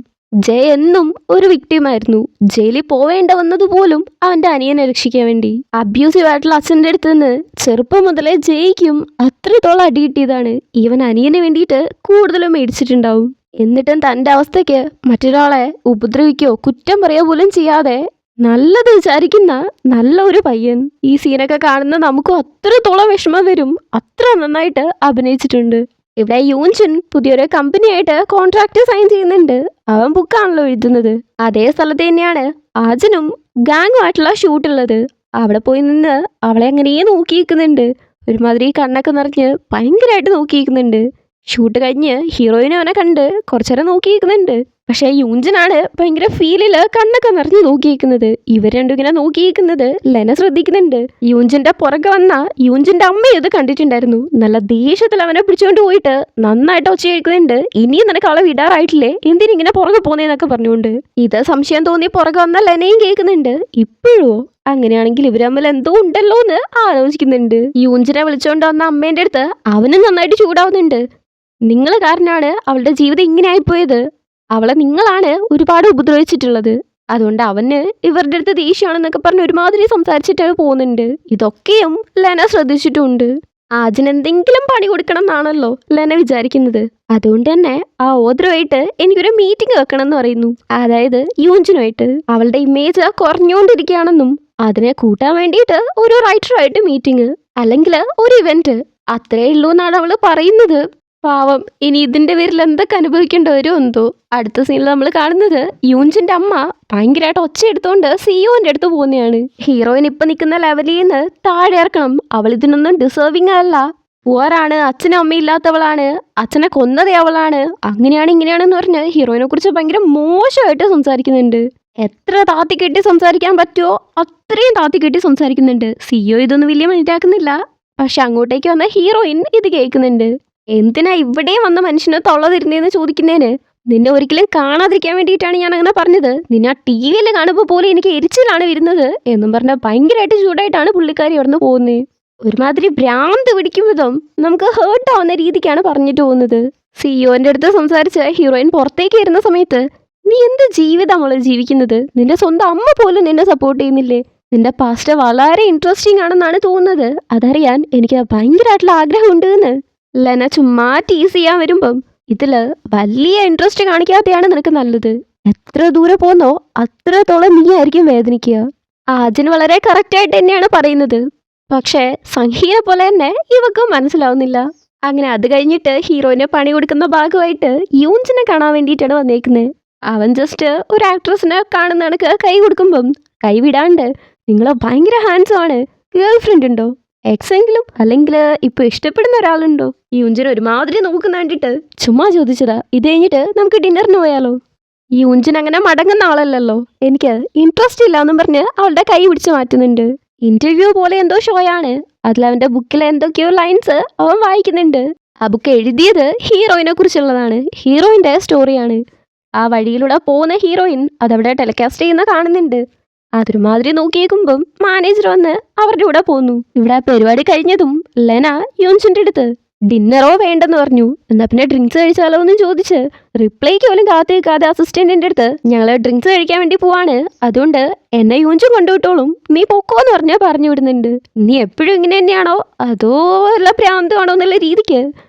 ജയ് എന്നും ഒരു വിക്ടിമായിരുന്നു. ജയിലിൽ പോവേണ്ട വന്നതുപോലും അവന്റെ അനിയനെ രക്ഷിക്കാൻ വേണ്ടി. അബ്യൂസീവ് ആയിട്ടുള്ള അച്ഛൻ്റെ അടുത്ത് നിന്ന് ചെറുപ്പം മുതലേ ജയിക്കും അത്രത്തോളം അടി കിട്ടിയതാണ്. ഇവൻ അനിയന് വേണ്ടിയിട്ട് കൂടുതലും മേടിച്ചിട്ടുണ്ടാവും. എന്നിട്ടും തൻ്റെ അവസ്ഥയ്ക്ക് മറ്റൊരാളെ ഉപദ്രവിക്കോ കുറ്റം പറയുക പോലും ചെയ്യാതെ നല്ലത് വിചാരിക്കുന്ന നല്ല ഒരു പയ്യൻ. ഈ സീനൊക്കെ കാണുന്ന നമുക്കും അത്രത്തോളം വിഷമം വരും. അത്ര നന്നായിട്ട് അഭിനയിച്ചിട്ടുണ്ട്. ഇവിടെ യൂൻചുൻ പുതിയൊരു കമ്പനിയായിട്ട് കോൺട്രാക്ട് സൈൻ ചെയ്യുന്നുണ്ട്. അവൻ ബുക്കാണല്ലോ എഴുതുന്നത്. അതേ സ്ഥലത്ത് തന്നെയാണ് ആജനും ഗാങ്ങുമായിട്ടുള്ള ഷൂട്ടുള്ളത്. അവിടെ പോയി നിന്ന് അവളെ എങ്ങനെയേ നോക്കിയിരിക്കുന്നുണ്ട്. ഒരുമാതിരി കണ്ണൊക്കെ നിറഞ്ഞ് ഭയങ്കരമായിട്ട് നോക്കിയിരിക്കുന്നുണ്ട്. ഷൂട്ട് കഴിഞ്ഞ് ഹീറോയിനെ അവനെ കണ്ട് കുറച്ചേരം നോക്കിയിരിക്കുന്നുണ്ട്. പക്ഷേ യൂഞ്ചനാണ് ഭയങ്കര ഫീലില് കണ്ണൊക്കെ നിറഞ്ഞ് നോക്കിയിരിക്കുന്നത്. ഇവർ രണ്ടും ഇങ്ങനെ നോക്കിയിരിക്കുന്നത് ലെന ശ്രദ്ധിക്കുന്നുണ്ട്. യൂഞ്ചന്റെ പുറകെ വന്ന യൂഞ്ചന്റെ അമ്മ ഇത് കണ്ടിട്ടുണ്ടായിരുന്നു. നല്ല ദേഷ്യത്തിൽ അവനെ പിടിച്ചുകൊണ്ട് പോയിട്ട് നന്നായിട്ട് ഒച്ച കേൾക്കുന്നുണ്ട്. ഇനിയും നിനക്ക് അവളെ വിടാറായിട്ടില്ലേ, എന്തിനിങ്ങനെ പുറകെ പോന്നേന്നൊക്കെ പറഞ്ഞുകൊണ്ട്. ഇത് സംശയം തോന്നി പുറകെ വന്ന ലെനയും കേൾക്കുന്നുണ്ട്. ഇപ്പോഴോ? അങ്ങനെയാണെങ്കിൽ ഇവർ തമ്മിൽ എന്തോ ഉണ്ടല്ലോ എന്ന് ആലോചിക്കുന്നുണ്ട്. യൂഞ്ചനെ വിളിച്ചോണ്ട് വന്ന അമ്മേന്റെ അടുത്ത് അവനും നന്നായിട്ട് ചൂടാവുന്നുണ്ട്. നിങ്ങൾ കാരണമാണ് അവളുടെ ജീവിതം ഇങ്ങനെ ആയിപ്പോയത്. അവളെ നിങ്ങളാണ് ഒരുപാട് ഉപദ്രവിച്ചിട്ടുള്ളത്. അതുകൊണ്ട് അവന് ഇവരുടെ അടുത്ത് ദേഷ്യമാണെന്നൊക്കെ പറഞ്ഞ് ഒരുമാതിരി സംസാരിച്ചിട്ട് പോകുന്നുണ്ട്. ഇതൊക്കെയും ലെന ശ്രദ്ധിച്ചിട്ടുണ്ട്. ആജിനെന്തെങ്കിലും പണി കൊടുക്കണം എന്നാണല്ലോ ലെന വിചാരിക്കുന്നത്. അതുകൊണ്ട് തന്നെ ആ ഓദ്രമായിട്ട് എനിക്കൊരു മീറ്റിംഗ് വെക്കണം എന്ന് പറയുന്നു. അതായത് യൂഞ്ചനുമായിട്ട്. അവളുടെ ഇമേജ് കുറഞ്ഞുകൊണ്ടിരിക്കുകയാണെന്നും അതിനെ കൂട്ടാൻ വേണ്ടിയിട്ട് ഒരു റൈറ്ററുമായിട്ട് മീറ്റിംഗ് അല്ലെങ്കിൽ ഒരു ഇവന്റ് അത്രേ ഉള്ളൂ എന്നാണ് അവള് പറയുന്നത്. പാവം, ഇനി ഇതിന്റെ പേരിൽ എന്തൊക്കെ അനുഭവിക്കേണ്ടി വരുമോ എന്തോ. അടുത്ത സീനിൽ നമ്മൾ കാണുന്നത് യൂഞ്ചിന്റെ അമ്മ ഭയങ്കരമായിട്ട് ഒച്ച എടുത്തോണ്ട് സിഇഒന്റെ അടുത്ത് പോകുന്നതാണ്. ഹീറോയിൻ ഇപ്പൊ നിൽക്കുന്ന ലെവലിൽ നിന്ന് താഴെ ഇറക്കണം. അവൾ ഇതിനൊന്നും ഡിസേർവിംഗ് അല്ല. പുവറാണ്, അച്ഛനും അമ്മയില്ലാത്തവളാണ്, അച്ഛനെ കൊന്നതേ അവളാണ്, അങ്ങനെയാണ് ഇങ്ങനെയാണെന്ന് പറഞ്ഞ് ഹീറോയിനെ കുറിച്ച് ഭയങ്കര മോശമായിട്ട് സംസാരിക്കുന്നുണ്ട്. എത്ര താത്തിക്കെട്ടി സംസാരിക്കാൻ പറ്റുമോ അത്രയും താത്തിക്കെട്ടി സംസാരിക്കുന്നുണ്ട്. സിഇഒ ഇതൊന്നും വലിയ മനസ്സിലാക്കുന്നില്ല. പക്ഷെ അങ്ങോട്ടേക്ക് വന്ന ഹീറോയിൻ ഇത് കേൾക്കുന്നുണ്ട്. എന്തിനാ ഇവിടെയും വന്ന മനുഷ്യനെ തൊള്ളതിരുന്നേന്ന് ചോദിക്കുന്നതിന് നിന്നെ ഒരിക്കലും കാണാതിരിക്കാൻ വേണ്ടിയിട്ടാണ് ഞാൻ അങ്ങനെ പറഞ്ഞത്. നിന്നെ ആ ടി വിയിൽ കാണുമ്പോൾ പോലും എനിക്ക് എരിച്ചിലാണ് വരുന്നത് എന്നും പറഞ്ഞാൽ ഭയങ്കരമായിട്ട് ചൂടായിട്ടാണ് പുള്ളിക്കാരി അവിടെ നിന്ന് പോകുന്നത്. ഒരുമാതിരി ഭ്രാന്ത് പിടിക്കും വിധം നമുക്ക് ഹേർട്ട് ആവുന്ന രീതിക്കാണ് പറഞ്ഞിട്ട് പോകുന്നത്. സിഇഒന്റെ അടുത്ത് സംസാരിച്ച് ഹീറോയിൻ പുറത്തേക്ക് വരുന്ന സമയത്ത് നീ എന്ത് ജീവിതമാണ് ജീവിക്കുന്നത്? നിന്റെ സ്വന്തം അമ്മ പോലും നിന്നെ സപ്പോർട്ട് ചെയ്യുന്നില്ലേ? നിന്റെ പാസ്റ്റ് വളരെ ഇൻട്രസ്റ്റിംഗ് ആണെന്നാണ് തോന്നുന്നത്. അതറിയാൻ എനിക്ക് ഭയങ്കരമായിട്ടുള്ള ആഗ്രഹമുണ്ട് എന്ന് ലെന ചുമ്മാ ടീസ് ചെയ്യാൻ വരുമ്പം ഇതില് വലിയ ഇൻട്രസ്റ്റ് കാണിക്കാതെയാണ് നിനക്ക് നല്ലത്. എത്ര ദൂരെ പോന്നോ അത്രത്തോളം നീ ആയിരിക്കും വേദനിക്കുക. ആജിന് വളരെ കറക്റ്റായിട്ട് തന്നെയാണ് പറയുന്നത്. പക്ഷേ സംഹീനെ പോലെ തന്നെ ഇവക്കും മനസ്സിലാവുന്നില്ല. അങ്ങനെ അത് കഴിഞ്ഞിട്ട് ഹീറോയിന് പണി കൊടുക്കുന്ന ഭാഗമായിട്ട് യൂഞ്ചിനെ കാണാൻ വേണ്ടിയിട്ടാണ് വന്നേക്കുന്നത്. അവൻ ജസ്റ്റ് ഒരു ആക്ട്രസിനെ കാണുന്ന കണക്ക് കൈ കൊടുക്കുമ്പം കൈ വിടാണ്ട് നിങ്ങൾ ഭയങ്കര ഹാൻഡ്സം ആണ്, ഗേൾ ഫ്രണ്ട് ഉണ്ടോ, എക്സെങ്കിലും അല്ലെങ്കിൽ ഇപ്പൊ ഇഷ്ടപ്പെടുന്ന ഒരാളുണ്ടോ? യൂഞ്ചിനെ ഒരുമാതിരി നോക്കുന്ന കണ്ടിട്ട് ചുമ്മാ ചോദിച്ചതാ. ഇത് കഴിഞ്ഞിട്ട് നമുക്ക് ഡിന്നറിന് പോയാലോ? യൂഞ്ചിൻ അങ്ങനെ മടങ്ങുന്ന ആളല്ലല്ലോ. എനിക്ക് ഇൻട്രസ്റ്റ് ഇല്ല എന്നും പറഞ്ഞ് അവളുടെ കൈ പിടിച്ച് മാറ്റുന്നുണ്ട്. ഇന്റർവ്യൂ പോലെ എന്തോ ഷോയാണ്. അതിൽ അവന്റെ ബുക്കിലെ എന്തൊക്കെയോ ലൈൻസ് അവൻ വായിക്കുന്നുണ്ട്. ആ ബുക്ക് എഴുതിയത് ഹീറോയിനെ കുറിച്ചുള്ളതാണ്. ഹീറോയിന്റെ സ്റ്റോറിയാണ്. ആ വഴിയിലൂടെ പോകുന്ന ഹീറോയിൻ അതവിടെ ടെലികാസ്റ്റ് ചെയ്യുന്ന കാണുന്നുണ്ട്. അതൊരുമാതിരി നോക്കിയേക്കുമ്പം മാനേജർ വന്ന് അവരുടെ കൂടെ പോന്നു. ഇവിടെ പരിപാടി കഴിഞ്ഞതും ലെന യൂൻസിന്റെ അടുത്ത് ഡിന്നറോ വേണ്ടെന്ന് പറഞ്ഞു. എന്നാ പിന്നെ ഡ്രിങ്ക്സ് കഴിച്ചാലോ എന്ന് ചോദിച്ച് റിപ്ലൈക്ക് പോലും കാത്തേക്കാതെ അസിസ്റ്റന്റിന്റെ അടുത്ത് ഞങ്ങൾ ഡ്രിങ്ക്സ് കഴിക്കാൻ വേണ്ടി പോവാണ്, അതുകൊണ്ട് എന്നെ യൂഞ്ചും കൊണ്ടുവിട്ടോളും, നീ പൊക്കോന്ന് പറഞ്ഞാൽ പറഞ്ഞു വിടുന്നുണ്ട്. നീ എപ്പോഴും ഇങ്ങനെ തന്നെയാണോ അതോ വല്ല പ്രാന്തമാണോ എന്നുള്ള രീതിക്ക്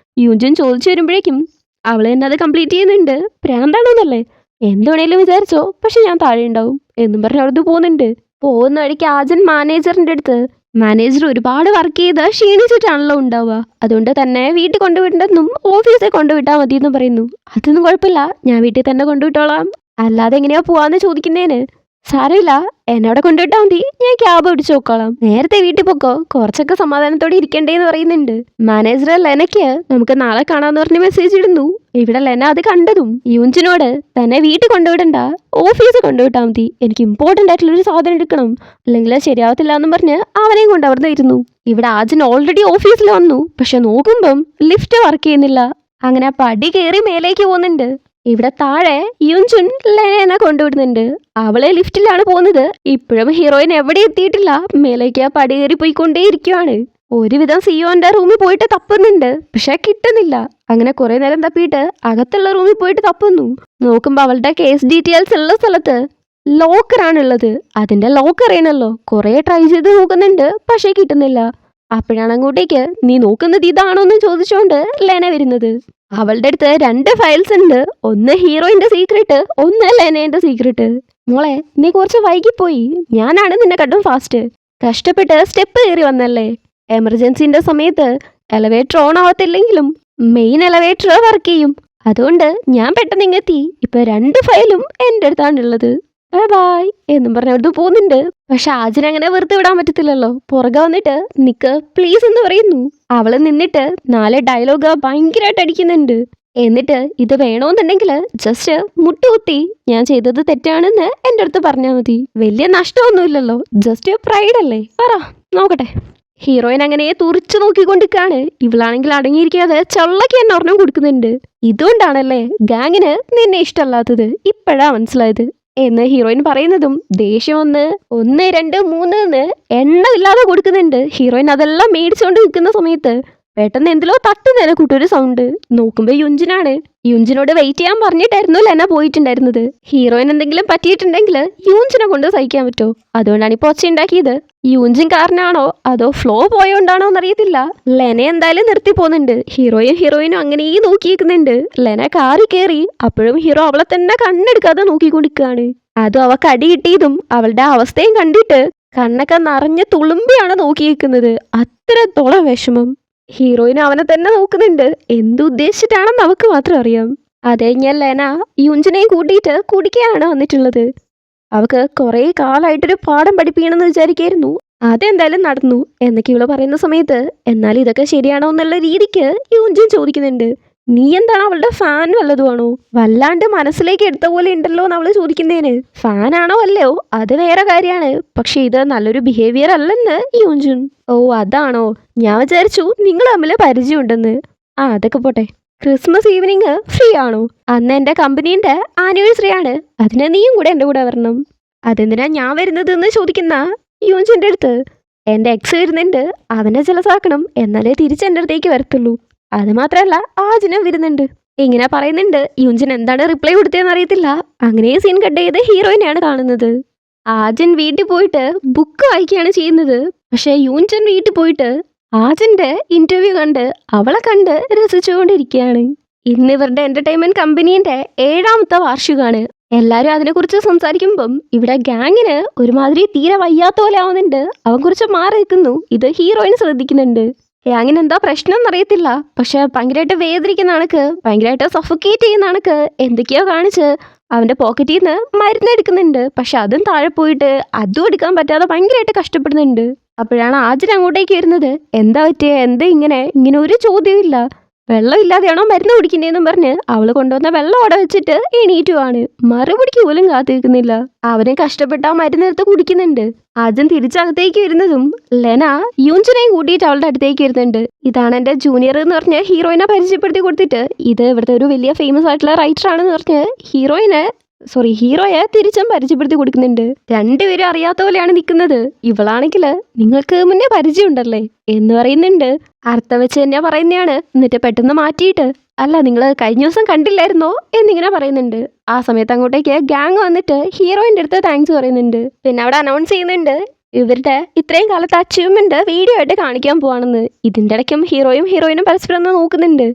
യൂഞ്ചും ചോദിച്ചു വരുമ്പോഴേക്കും അവൾ തന്നെ അത് കംപ്ലീറ്റ് ചെയ്യുന്നുണ്ട്. പ്രാന്താണോന്നല്ലേ, എന്ത് വേണേലും വിചാരിച്ചോ, പക്ഷെ ഞാൻ താഴെ ഉണ്ടാവും എന്നും പറഞ്ഞ് അവിടുന്ന് പോകുന്നുണ്ട്. പോകുന്ന വഴിക്ക് ആജൻ മാനേജറിന്റെ അടുത്ത് മാനേജർ ഒരുപാട് വർക്ക് ചെയ്ത് ക്ഷീണിച്ചിട്ടാണല്ലോ ഉണ്ടാവുക, അതുകൊണ്ട് തന്നെ വീട്ടിൽ കൊണ്ടുവിടണ്ടെന്നും ഓഫീസിൽ കൊണ്ടുവിട്ടാൽ മതി എന്ന് പറയുന്നു. അതൊന്നും കുഴപ്പമില്ല, ഞാൻ വീട്ടിൽ തന്നെ കൊണ്ടുവിട്ടോളാം, അല്ലാതെ എങ്ങനെയാ പോവാന്ന് ചോദിക്കുന്നതിന് സാരമില്ല എന്നോട് കൊണ്ടുവിട്ടാൽ മതി, ഞാൻ ക്യാബ് പിടിച്ചു നോക്കോളാം, നേരത്തെ വീട്ടിൽ പോക്കോ, കുറച്ചൊക്കെ സമാധാനത്തോടെ ഇരിക്കണ്ടേന്ന് പറയുന്നുണ്ട്. മാനേജർ ലെനയ്ക്ക് നമുക്ക് നാളെ കാണാന്ന് പറഞ്ഞ് മെസ്സേജ് ഇടുന്നു. ഇവിടെ ലെന അത് കണ്ടതും യൂഞ്ചിനോട് തന്നെ വീട്ടിൽ കൊണ്ടുവിടണ്ട, ഓഫീസ് കൊണ്ടുവിട്ടാൽ മതി, എനിക്ക് ഇമ്പോർട്ടൻ്റ് ആയിട്ടുള്ളൊരു സാധനം എടുക്കണം, അല്ലെങ്കിൽ ശരിയാവത്തില്ല എന്നും പറഞ്ഞ് അവനെയും കൊണ്ട് അവിടെ ഇരുന്നു. ഇവിടെ ആജൻ ഓൾറെഡി ഓഫീസിൽ വന്നു. പക്ഷെ നോക്കുമ്പം ലിഫ്റ്റ് വർക്ക് ചെയ്യുന്നില്ല. അങ്ങനെ പടി കയറി മേലേക്ക് പോകുന്നുണ്ട്. ഇവിടെ താഴെ യൂൻചുൻ ലെനയെ കൊണ്ടുവിടുന്നുണ്ട്. അവളെ ലിഫ്റ്റിലാണ് പോകുന്നത്. ഇപ്പോഴും ഹീറോയിൻ എവിടെ എത്തിയിട്ടില്ല. മേലേക്ക് ആ പടി കയറി പോയിക്കൊണ്ടേയിരിക്കുവാണ്. ഒരുവിധം സിയോന്റെ റൂമിൽ പോയിട്ട് തപ്പുന്നുണ്ട്, പക്ഷെ കിട്ടുന്നില്ല. അങ്ങനെ കുറെ നേരം തപ്പിയിട്ട് അകത്തുള്ള റൂമിൽ പോയിട്ട് തപ്പുന്നു. നോക്കുമ്പോ അവളുടെ കേസ് ഡീറ്റെയിൽസ് ഉള്ള സ്ഥലത്ത് ലോക്കറാണുള്ളത്. അതിന്റെ ലോക്കർ അറിയണല്ലോ, കുറെ ട്രൈ ചെയ്ത് നോക്കുന്നുണ്ട്, പക്ഷെ കിട്ടുന്നില്ല. അപ്പോഴാണ് അങ്ങോട്ടേക്ക് നീ നോക്കുന്നത് ഇതാണോന്ന് ചോദിച്ചോണ്ട് ലെന വരുന്നത്. അവളുടെ അടുത്ത് 2 ഫയൽസ് ഉണ്ട്. ഒന്ന് ഹീറോയിന്റെ സീക്രട്ട്, ഒന്ന് ലെനയുടെ സീക്രട്ട്. മോളെ, നീ കുറച്ച് വൈകിപ്പോയി. ഞാനാണ് നിന്നെ കണ്ടും ഫാസ്റ്റ്. കഷ്ടപ്പെട്ട് സ്റ്റെപ്പ് കയറി വന്നല്ലേ. എമർജൻസിന്റെ സമയത്ത് എലവേറ്റർ ഓൺ ആവത്തില്ലെങ്കിലും മെയിൻ എലവേറ്റർ വർക്ക് ചെയ്യും. അതുകൊണ്ട് ഞാൻ പെട്ടെന്ന് ഇങ്ങെത്തി. ഇപ്പൊ 2 ഫയലും എൻ്റെ അടുത്താണുള്ളത്. ബൈ ബൈ എന്നും പറഞ്ഞ അവിടുന്ന് പോകുന്നുണ്ട്. പക്ഷെ ആജിനങ്ങനെ വെറുതെ വിടാൻ പറ്റത്തില്ലല്ലോ. പുറകെ വന്നിട്ട് നിക്ക് പ്ലീസ് എന്ന് പറയുന്നു. അവള് നിന്നിട്ട് 4 ഡയലോഗ് ഭയങ്കരമായിട്ട് അടിക്കുന്നുണ്ട്. എന്നിട്ട് ഇത് വേണോന്നുണ്ടെങ്കിൽ ജസ്റ്റ് മുട്ടുകുത്തി ഞാൻ ചെയ്തത് തെറ്റാണെന്ന് എൻ്റെ അടുത്ത് പറഞ്ഞാൽ മതി. വലിയ നഷ്ടമൊന്നുമില്ലല്ലോ, ജസ്റ്റ് പ്രൈഡ് അല്ലേ, പറ നോക്കട്ടെ. ഹീറോയിൻ അങ്ങനെ തുറിച്ചു നോക്കിക്കൊണ്ടിരിക്കാണ്. ഇവളാണെങ്കിൽ അടങ്ങിയിരിക്കാതെ ചള്ളക്ക് എന്നെ ഒരെണ്ണം കൊടുക്കുന്നുണ്ട്. ഇതുകൊണ്ടാണല്ലേ ഗാങ്ങിന് നിന്നെ ഇഷ്ടമല്ലാത്തത്, ഇപ്പോഴാ മനസ്സിലായത് എന്ന് ഹീറോയിൻ പറയുന്നതും ദേഷ്യം 1 2 3 എന്ന് എണ്ണമില്ലാതെ കൊടുക്കുന്നുണ്ട്. ഹീറോയിൻ അതെല്ലാം മേടിച്ചുകൊണ്ട് നിൽക്കുന്ന സമയത്ത് പെട്ടെന്ന് എന്തിലോ തട്ടുന്നതിനെ കൂട്ടൊരു സൗണ്ട്. നോക്കുമ്പോ യുഞ്ചിനാണ്. യുഞ്ചിനോട് വെയിറ്റ് ചെയ്യാൻ പറഞ്ഞിട്ടായിരുന്നു ലെന പോയിട്ടുണ്ടായിരുന്നത്. ഹീറോയിൻ എന്തെങ്കിലും പറ്റിയിട്ടുണ്ടെങ്കിൽ യൂഞ്ചിനെ കൊണ്ട് സഹിക്കാൻ പറ്റുമോ, അതുകൊണ്ടാണ് ഇപ്പൊ ഒച്ച ഉണ്ടാക്കിയത്. യൂഞ്ചിൻ കാരനാണോ അതോ ഫ്ലോ പോയോണ്ടാണോ എന്നറിയത്തില്ല. ലെന എന്തായാലും നിർത്തി പോകുന്നുണ്ട്. ഹീറോയിനും അങ്ങനെ നോക്കിയിരിക്കുന്നുണ്ട്. ലെന കാറി കയറി. അപ്പോഴും ഹീറോ അവളെ തന്നെ കണ്ണെടുക്കാതെ നോക്കിക്കൊണ്ടിരിക്കുകയാണ്. അതും അവക്ക് അടി കിട്ടിയതും അവളുടെ അവസ്ഥയും കണ്ടിട്ട് കണ്ണൊക്കെ നിറഞ്ഞ തുളുമ്പിയാണ് നോക്കിയിരിക്കുന്നത്. അത്രത്തോളം വിഷമം. ഹീറോയിൻ അവനെ തന്നെ നോക്കുന്നുണ്ട്. എന്തുദ്ദേശിച്ചിട്ടാണെന്ന് അവക്ക് മാത്രം അറിയാം. അത് കഴിഞ്ഞാൽ ലെന യുഞ്ചിനെയും കൂട്ടിയിട്ട് കുടിക്കാണ് വന്നിട്ടുള്ളത്. അവക്ക് കുറെ കാലമായിട്ടൊരു പാഠം പഠിപ്പിക്കണമെന്ന് വിചാരിക്കായിരുന്നു. അതെന്തായാലും നടന്നു എന്നൊക്കെ ഇവള് പറയുന്ന സമയത്ത് എന്നാൽ ഇതൊക്കെ ശരിയാണോ എന്നുള്ള രീതിക്ക് യുഞ്ചിൻ ചോദിക്കുന്നുണ്ട്. നീ എന്താണ് അവളുടെ ഫാൻ വല്ലതുമാണോ? വല്ലാണ്ട് മനസ്സിലേക്ക് എടുത്ത പോലെ ഉണ്ടല്ലോ എന്ന് അവള് ചോദിക്കുന്നതിന്. ഫാനാണോ അല്ലയോ അത് വേറെ കാര്യമാണ്, പക്ഷെ ഇത് നല്ലൊരു ബിഹേവിയർ അല്ലെന്ന് യുഞ്ചുൻ. ഓ അതാണോ, ഞാൻ വിചാരിച്ചു നിങ്ങൾ തമ്മിൽ പരിചയമുണ്ടെന്ന്. അതൊക്കെ പോട്ടെ. ക്രിസ്മസ് ഈവനിങ് ഫ്രീ ആണോ? അന്ന് എൻ്റെ കമ്പനീൻ്റെ ആനിവേഴ്സറി ആണ്, അതിന് നീയും കൂടെ എൻ്റെ കൂടെ വരണം. അതെന്തിനാ ഞാൻ വരുന്നത് എന്ന് ചോദിക്കുന്ന യുഞ്ചിൻ്റെ അടുത്ത് എൻ്റെ എക്സ് വരുന്നുണ്ട്, അവനെ ജലസാക്കണം, എന്നാലേ തിരിച്ചെൻ്റെ അടുത്തേക്ക് വരത്തുള്ളൂ. അത് മാത്രല്ല ആജിനും വരുന്നുണ്ട്. ഇങ്ങനെ പറയുന്നുണ്ട്. യുഞ്ചിൻ എന്താണ് റിപ്ലൈ കൊടുത്തതെന്ന് അറിയത്തില്ല. അങ്ങനെ സീൻ കട്ട് ചെയ്ത് ഹീറോയിനെയാണ് കാണുന്നത്. ആജൻ വീട്ടിൽ പോയിട്ട് ബുക്ക് വായിക്കുകയാണ് ചെയ്യുന്നത്. പക്ഷെ യൂഞ്ചൻ വീട്ടിൽ പോയിട്ട് ആജന്റെ ഇന്റർവ്യൂ കണ്ട് അവളെ കണ്ട് രസിച്ചുകൊണ്ടിരിക്കുകയാണ്. ഇന്ന് ഇവരുടെ എന്റർടൈൻമെന്റ് കമ്പനീന്റെ 7ാമത്തെ വാർഷികമാണ്. എല്ലാരും അതിനെക്കുറിച്ച് സംസാരിക്കുമ്പം ഇവിടെ ഗാങ്ങിന് ഒരുമാതിരി തീരെ വയ്യാത്ത പോലെ ആവുന്നുണ്ട്. അവൻ കുറച്ച് മാറി നിൽക്കുന്നു. ഇത് ഹീറോയിൻ ശ്രദ്ധിക്കുന്നുണ്ട്. അങ്ങനെ എന്താ പ്രശ്നം എന്നറിയത്തില്ല, പക്ഷെ ഭയങ്കരമായിട്ട് വേദനിക്കുന്ന കണക്ക്, ഭയങ്കരമായിട്ട് സഫോക്കേറ്റ് ചെയ്യുന്ന കണക്ക് എന്തൊക്കെയോ കാണിച്ച് അവന്റെ പോക്കറ്റിൽ നിന്ന് മരുന്ന് എടുക്കുന്നുണ്ട്. പക്ഷെ അതും താഴെ പോയിട്ട് അതും എടുക്കാൻ പറ്റാതെ ഭയങ്കരമായിട്ട് കഷ്ടപ്പെടുന്നുണ്ട്. അപ്പോഴാണ് ആജിൻ അങ്ങോട്ടേക്ക് വരുന്നത്. എന്താ പറ്റിയ, എന്താ ഇങ്ങനെ ഒരു ചോദ്യവും ഇല്ല. വെള്ളമില്ലാതെയാണോ മരുന്ന് കുടിക്കുന്നതെന്നും പറഞ്ഞ് അവള് കൊണ്ടുവന്ന വെള്ളം അവിടെ വെച്ചിട്ട് എണീറ്റുവാണ്. മറുപടിക്ക് പോലും കാത്തു നിൽക്കുന്നില്ല. അവനെ കഷ്ടപ്പെട്ട് ആ മരുന്നെടുത്ത് കുടിക്കുന്നുണ്ട്. ആജൻ തിരിച്ചകത്തേക്ക് വരുന്നതും ലെന യൂഞ്ചിനെയും കൂട്ടിയിട്ട് അവളുടെ അടുത്തേക്ക് വരുന്നുണ്ട്. ഇതാണ് എൻ്റെ ജൂനിയർ എന്ന് പറഞ്ഞ് ഹീറോയിനെ പരിചയപ്പെടുത്തി കൊടുത്തിട്ട് ഇത് ഇവിടുത്തെ ഒരു വലിയ ഫേമസ് ആയിട്ടുള്ള റൈറ്റർ ആണെന്ന് പറഞ്ഞ് ഹീറോയെ തിരിച്ചും പരിചയപ്പെടുത്തി കൊടുക്കുന്നുണ്ട്. രണ്ടുപേരും അറിയാത്ത പോലെയാണ് നിൽക്കുന്നത്. ഇവളാണെങ്കിൽ നിങ്ങൾക്ക് മുന്നേ പരിചയമുണ്ടല്ലേ എന്ന് പറയുന്നുണ്ട്. അർത്ഥം വെച്ച് തന്നെ പറയുന്നതാണ്. എന്നിട്ട് പെട്ടെന്ന് മാറ്റിയിട്ട് അല്ല നിങ്ങൾ കഴിഞ്ഞ ദിവസം കണ്ടില്ലായിരുന്നോ എന്നിങ്ങനെ പറയുന്നുണ്ട്. ആ സമയത്ത് അങ്ങോട്ടേക്ക് ഗാങ് വന്നിട്ട് ഹീറോയിൻ്റെ അടുത്ത് താങ്ക്സ് പറയുന്നുണ്ട്. പിന്നെ അവിടെ അനൗൺസ് ചെയ്യുന്നുണ്ട് ഇവരുടെ ഇത്രയും കാലത്തെ അച്ചീവ്മെന്റ് വീഡിയോ ആയിട്ട് കാണിക്കാൻ പോവാണെന്ന്. ഇതിൻ്റെ ഇടയ്ക്കും ഹീറോയിനും പരസ്പരം ഒന്ന് നോക്കുന്നുണ്ട്.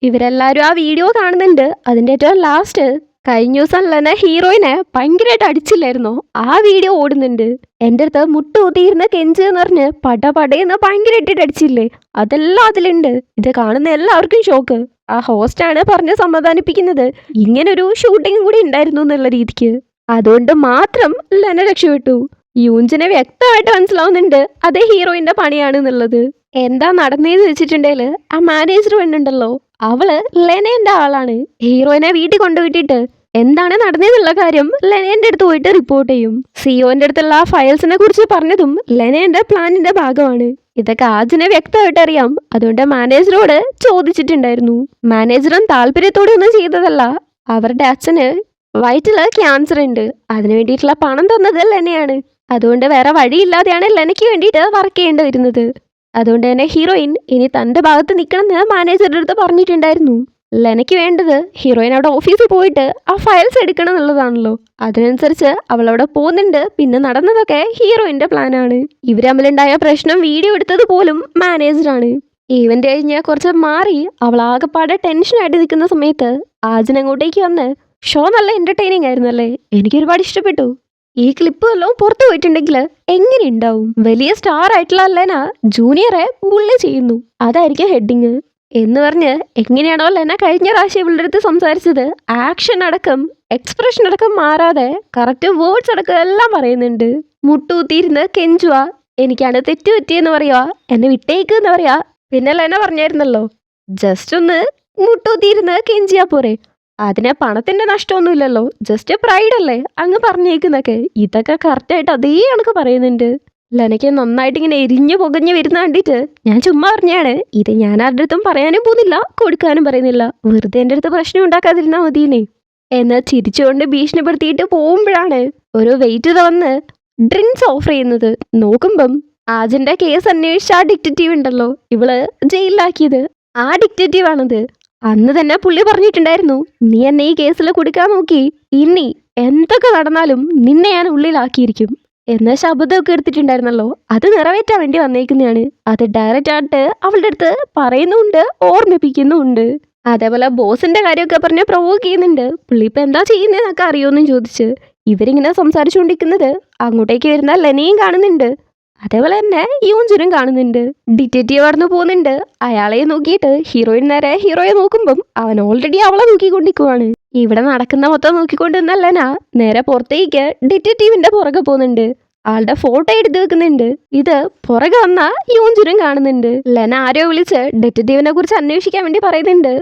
ഇവരെല്ലാവരും ആ വീഡിയോ കാണുന്നുണ്ട്. അതിൻ്റെ ഏറ്റവും ലാസ്റ്റ് കഴിഞ്ഞ ദിവസം ലെന ഹീറോയിനെ ഭയങ്കരമായിട്ട് അടിച്ചില്ലായിരുന്നോ, ആ വീഡിയോ ഓടുന്നുണ്ട്. എൻ്റെ അടുത്ത് മുട്ടുകുത്തിയിരുന്ന കെഞ്ച് എന്ന് പറഞ്ഞ് പടപടയെന്ന് ഭയങ്കരമായിട്ട് അടിച്ചില്ലേ, അതെല്ലാം അതിലുണ്ട്. ഇത് കാണുന്ന എല്ലാവർക്കും ഷോക്ക്. ആ ഹോസ്റ്റാണ് പറഞ്ഞ് സമാധാനിപ്പിക്കുന്നത് ഇങ്ങനൊരു ഷൂട്ടിങ്ങും കൂടി ഉണ്ടായിരുന്നു എന്നുള്ള രീതിക്ക്. അതുകൊണ്ട് മാത്രം ലെന രക്ഷപ്പെട്ടു. യൂഞ്ചിനെ വ്യക്തമായിട്ട് മനസ്സിലാവുന്നുണ്ട് അതേ ഹീറോയിന്റെ പണിയാണ് എന്നുള്ളത്. എന്താ നടന്നതെന്ന് വെച്ചിട്ടുണ്ടെങ്കിൽ ആ മാനേജർ പെണ്ണുണ്ടല്ലോ, അവള് ലെനേന്റെ ആളാണ്. ഹീറോയിനെ വീട്ടിൽ കൊണ്ടുപോയിട്ടിട്ട് എന്താണ് നടന്നതെന്നുള്ള കാര്യം ലെനേന്റെ അടുത്ത് പോയിട്ട് റിപ്പോർട്ട് ചെയ്യും. സിഒന്റെ അടുത്തുള്ള ആ ഫയൽസിനെ കുറിച്ച് പറഞ്ഞതും ലെനേന്റെ പ്ലാനിന്റെ ഭാഗമാണ്. ഇതൊക്കെ ആജിനെ വ്യക്തമായിട്ട് അറിയാം. അതുകൊണ്ട് മാനേജറോട് ചോദിച്ചിട്ടുണ്ടായിരുന്നു. മാനേജറും താല്പര്യത്തോടെ ഒന്നും ചെയ്തതല്ല. അവരുടെ അച്ഛന് വയറ്റില് ക്യാൻസർ ഉണ്ട്, അതിനു വേണ്ടിയിട്ടുള്ള പണം തന്നത് ലെനയാണ്. അതുകൊണ്ട് വേറെ വഴിയില്ലാതെയാണ് ലെനയ്ക്ക് വേണ്ടിയിട്ട് വർക്ക് ചെയ്യേണ്ടി വരുന്നത്. അതുകൊണ്ട് തന്നെ ഹീറോയിൻ ഇനി തൻ്റെ ഭാഗത്ത് നിൽക്കണമെന്ന് മാനേജറുടെ അടുത്ത് പറഞ്ഞിട്ടുണ്ടായിരുന്നു. ലെനയ്ക്ക് വേണ്ടത് ഹീറോയിൻ അവിടെ ഓഫീസിൽ പോയിട്ട് ആ ഫയൽസ് എടുക്കണം എന്നുള്ളതാണല്ലോ. അതിനനുസരിച്ച് അവൾ അവിടെ പോകുന്നുണ്ട്. പിന്നെ നടന്നതൊക്കെ ഹീറോയിന്റെ പ്ലാനാണ്. ഇവർ തമ്മിലുണ്ടായ പ്രശ്നം വീഡിയോ എടുത്തത് പോലും മാനേജറാണ്. ഈവന്റ് കഴിഞ്ഞ് കുറച്ച് മാറി അവൾ ആകെപ്പാടെ ടെൻഷനായിട്ട് നിൽക്കുന്ന സമയത്ത് ആജിൻ അങ്ങോട്ടേക്ക് വന്ന് ഷോ നല്ല എന്റർടൈനിങ് ആയിരുന്നല്ലേ, എനിക്ക് ഒരുപാട് ഇഷ്ടപ്പെട്ടു. ഈ ക്ലിപ്പ് എല്ലാം പുറത്തു പോയിട്ടുണ്ടെങ്കിൽ എങ്ങനെ ഉണ്ടാവും? വലിയ സ്റ്റാർ ആയിട്ടുള്ള ലെന ജൂനിയറെ ബുള്ളി ചെയ്യുന്നു, അതായിരിക്കും ഹെഡിങ് എന്ന് പറഞ്ഞ് എങ്ങനെയാണോ ലെന കഴിഞ്ഞ പ്രാവശ്യം ഇവളുടെ അടുത്ത് സംസാരിച്ചത് ആക്ഷൻ അടക്കം എക്സ്പ്രഷൻ അടക്കം മാറാതെ കറക്റ്റ് വേർഡ്സ് അടക്കം എല്ലാം പറയുന്നുണ്ട്. മുട്ടൂത്തിയിരുന്ന് കെഞ്ചുക, എനിക്കാണ് തെറ്റ് പറ്റിയെന്ന് പറയുക, എന്നെ വിട്ടേക്ക് എന്ന് പറയാ. പിന്നെ ലെന പറഞ്ഞായിരുന്നല്ലോ ജസ്റ്റ് ഒന്ന് മുട്ടൂത്തിയിരുന്ന് കെഞ്ചിയാ പോരെ, അതിനെ പണത്തിന്റെ നഷ്ടമൊന്നുമില്ലല്ലോ, ജസ്റ്റ് പ്രൈഡ് അല്ലേ അങ്ങ് പറഞ്ഞേക്കുന്നൊക്കെ. ഇതൊക്കെ കറക്റ്റായിട്ട് അതേ കണക്ക് പറയുന്നുണ്ട്. ലെനയ്ക്ക് നന്നായിട്ട് ഇങ്ങനെ എരിഞ്ഞു പുകഞ്ഞു വരുന്ന കണ്ടിട്ട് ഞാൻ ചുമ്മാ പറഞ്ഞാണ്, ഇത് ഞാൻ ആരുടെ അടുത്തും പറയാനും പോകുന്നില്ല, കൊടുക്കാനും പറയുന്നില്ല, വെറുതെ എൻ്റെ അടുത്ത് പ്രശ്നം ഉണ്ടാക്കാതിരുന്നാ മതിയെന്നേ എന്ന് ചിരിച്ചുകൊണ്ട് ഭീഷണിപ്പെടുത്തിയിട്ട് പോകുമ്പോഴാണ് ഒരു വെയിറ്റ് വന്ന് ഡ്രിങ്ക്സ് ഓഫർ ചെയ്യുന്നത്. നോക്കുമ്പം ആജിന്റെ കേസ് അന്വേഷിച്ച ആ ഡിറ്റക്റ്റീവ് ഉണ്ടല്ലോ ഇവള് ജയിലിലാക്കിയത്, ആ ഡിറ്റക്റ്റീവ് ആണത്. അന്ന് തന്നെ പുള്ളി പറഞ്ഞിട്ടുണ്ടായിരുന്നു, നീ എന്നെ ഈ കേസിൽ കൊടുക്കാൻ നോക്കി, ഇനി എന്തൊക്കെ നടന്നാലും നിന്നെ ഞാൻ ഉള്ളിലാക്കിയിരിക്കും എന്ന ശബ്ദമൊക്കെ എടുത്തിട്ടുണ്ടായിരുന്നല്ലോ. അത് നിറവേറ്റാൻ വേണ്ടി വന്നേക്കുന്നതാണ്. അത് ഡയറക്റ്റ് ആയിട്ട് അവളുടെ അടുത്ത് പറയുന്നുണ്ട്, ഓർമ്മിപ്പിക്കുന്നുണ്ട്. അതേപോലെ ബോസിന്റെ കാര്യമൊക്കെ പറഞ്ഞ് പ്രൊവോക്ക് ചെയ്യുന്നുണ്ട്. പുള്ളി ഇപ്പൊ എന്താ ചെയ്യുന്നതെന്നൊക്കെ അറിയുമെന്നും ചോദിച്ച് ഇവരിങ്ങനെ സംസാരിച്ചുകൊണ്ടിരിക്കുന്നത് അങ്ങോട്ടേക്ക് വരുന്ന ലെനയും കാണുന്നുണ്ട്. അതേപോലെ തന്നെ യൂഞ്ചുനും കാണുന്നുണ്ട്. ഡിറ്റക്റ്റീവ് കടന്നു പോകുന്നുണ്ട്. അയാളെ നോക്കിയിട്ട് ഹീറോയിൻ നേരെ ഹീറോയെ നോക്കുമ്പം അവൻ ഓൾറെഡി അവളെ നോക്കിക്കൊണ്ടിരിക്കുവാണ്. ഇവിടെ നടക്കുന്ന മൊത്തം നോക്കിക്കൊണ്ടിരുന്ന ലെന നേരെ പുറത്തേക്ക് ഡിറ്റക്റ്റീവിന്റെ പുറകെ പോകുന്നുണ്ട്. ആളുടെ ഫോട്ടോ എടുത്ത് വെക്കുന്നുണ്ട്. ഇത് പുറകെ വന്ന യൂഞ്ചുനും കാണുന്നുണ്ട്. ലെന ആരോ വിളിച്ച് ഡിറ്റക്റ്റീവിനെ കുറിച്ച് അന്വേഷിക്കാൻ വേണ്ടി പറയുന്നുണ്ട്.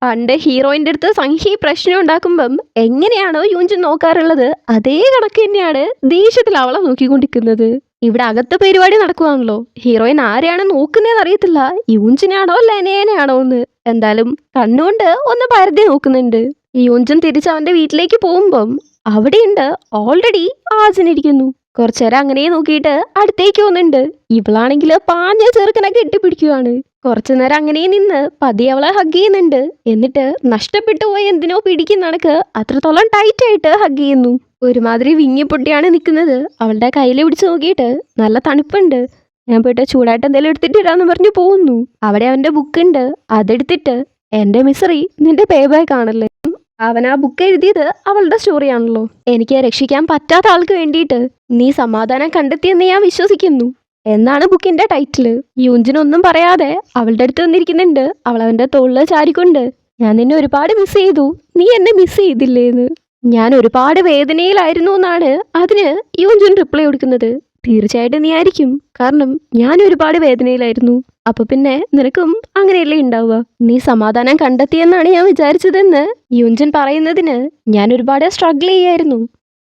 പണ്ട് ഹീറോയിന്റെ അടുത്ത് സംഹി പ്രശ്നം ഉണ്ടാക്കുമ്പം എങ്ങനെയാണോ യൂഞ്ചുൻ നോക്കാറുള്ളത് അതേ കണക്ക് തന്നെയാണ് ദേഷ്യത്തിൽ അവളെ നോക്കിക്കൊണ്ടിരിക്കുന്നത്. ഇവിടെ അകത്ത് പരിപാടി നടക്കുവാണല്ലോ. ഹീറോയിൻ ആരെയാണ് നോക്കുന്നതെന്ന് അറിയത്തില്ല, യൂഞ്ചിനാണോ ലെനേനെയാണോ എന്ന്. എന്തായാലും കണ്ണുകൊണ്ട് ഒന്ന് പരതി നോക്കുന്നുണ്ട്. യൂഞ്ചൻ തിരിച്ച് അവന്റെ വീട്ടിലേക്ക് പോകുമ്പം അവിടെയുണ്ട് ഓൾറെഡി ആജിനിരിക്കുന്നു. കുറച്ചേരം അങ്ങനെ നോക്കിയിട്ട് അടുത്തേക്ക് പോകുന്നുണ്ട്. ഇവളാണെങ്കിൽ പാഞ്ഞ ചെറുക്കനെ കെട്ടിപ്പിടിക്കുവാണ്. കുറച്ചു നേരം അങ്ങനെ നിന്ന് പതി അവളെ ഹഗ് ചെയ്യുന്നുണ്ട്. എന്നിട്ട് നഷ്ടപ്പെട്ടു പോയി എന്തിനോ പിടിക്കുന്ന കണക്ക് അത്രത്തോളം ടൈറ്റ് ആയിട്ട് ഹഗ് ചെയ്യുന്നു. ഒരുമാതിരി വിങ്ങിപ്പൊട്ടിയാണ് നിൽക്കുന്നത്. അവളുടെ കയ്യിൽ പിടിച്ച് നോക്കിയിട്ട് നല്ല തണുപ്പുണ്ട്, ഞാൻ പോയിട്ട് ചൂടായിട്ട് എന്തെങ്കിലും എടുത്തിട്ട് വരാമെന്ന് പറഞ്ഞു പോകുന്നു. അവിടെ അവന്റെ ബുക്ക് ഉണ്ട്, അതെടുത്തിട്ട് എന്റെ മിസറി നിന്റെ പേ ബാക്ക് ആണല്ലേ. അവൻ ആ ബുക്ക് എഴുതിയത് അവളുടെ സ്റ്റോറിയാണല്ലോ. എനിക്ക് രക്ഷിക്കാൻ പറ്റാത്ത ആൾക്ക് വേണ്ടിയിട്ട് നീ സമാധാനം കണ്ടെത്തിയെന്ന് ഞാൻ വിശ്വസിക്കുന്നു എന്നാണ് ബുക്കിന്റെ ടൈറ്റില്. യൂഞ്ചിനൊന്നും പറയാതെ അവളുടെ അടുത്ത് വന്നിരിക്കുന്നുണ്ട്. അവൾ അവന്റെ തോളില് ചാരിക്കൊണ്ട് ഞാൻ നിന്നെ ഒരുപാട് മിസ് ചെയ്തു, നീ എന്നെ മിസ് ചെയ്തില്ലേന്ന്. ഞാൻ ഒരുപാട് വേദനയിലായിരുന്നു എന്നാണ് അതിന് യൂഞ്ചുൻ റിപ്ലൈ കൊടുക്കുന്നത്. തീർച്ചയായിട്ടും നീ ആയിരിക്കും, കാരണം ഞാൻ ഒരുപാട് വേദനയിലായിരുന്നു. അപ്പൊ പിന്നെ നിനക്കും അങ്ങനെയല്ലേ ഉണ്ടാവുക. നീ സമാധാനം കണ്ടെത്തിയെന്നാണ് ഞാൻ വിചാരിച്ചതെന്ന് യൂഞ്ചൻ പറയുന്നതിന് ഞാൻ ഒരുപാട് സ്ട്രഗിൾ ചെയ്യായിരുന്നു.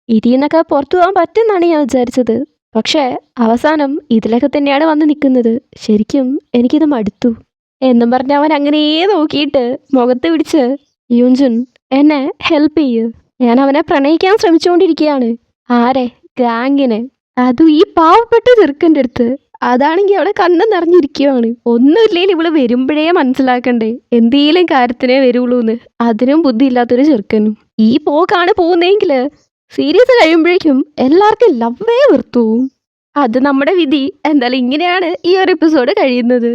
ഇതിൽ നിന്നൊക്കെ പുറത്തു പോകാൻ പറ്റുമെന്നാണ് ഞാൻ വിചാരിച്ചത്. പക്ഷേ അവസാനം ഇതിലൊക്കെ തന്നെയാണ് വന്ന് നിൽക്കുന്നത്. ശരിക്കും എനിക്കിത് മടുത്തു എന്നും പറഞ്ഞ് അവൻ അങ്ങനെയേ നോക്കിയിട്ട് മുഖത്ത് പിടിച്ച് യൂഞ്ചുൻ എന്നെ ഹെൽപ്പ് ചെയ്യ്, ഞാൻ അവനെ പ്രണയിക്കാൻ ശ്രമിച്ചുകൊണ്ടിരിക്കുകയാണ്. ആരെ? ഗാങ്ങിനെ. അതും ഈ പാവപ്പെട്ട ചെറുക്കൻ്റെ അടുത്ത്. അതാണെങ്കിൽ അവിടെ കണ്ണ് നിറഞ്ഞിരിക്കുവാണ്. ഒന്നുമില്ലെങ്കിൽ ഇവള് വരുമ്പോഴേ മനസ്സിലാക്കണ്ടേ എന്തേലും കാര്യത്തിനേ വരുള്ളൂന്ന്. അതിനും ബുദ്ധിയില്ലാത്തൊരു ചെറുക്കനും. ഈ പോക്കാണ് പോകുന്നതെങ്കിൽ സീരീസ് കഴിയുമ്പോഴേക്കും എല്ലാവർക്കും ലവ്വേ വെറുത്തു. അത് നമ്മുടെ വിധി. എന്തായാലും ഇങ്ങനെയാണ് ഈ ഒരു എപ്പിസോഡ് കഴിയുന്നത്.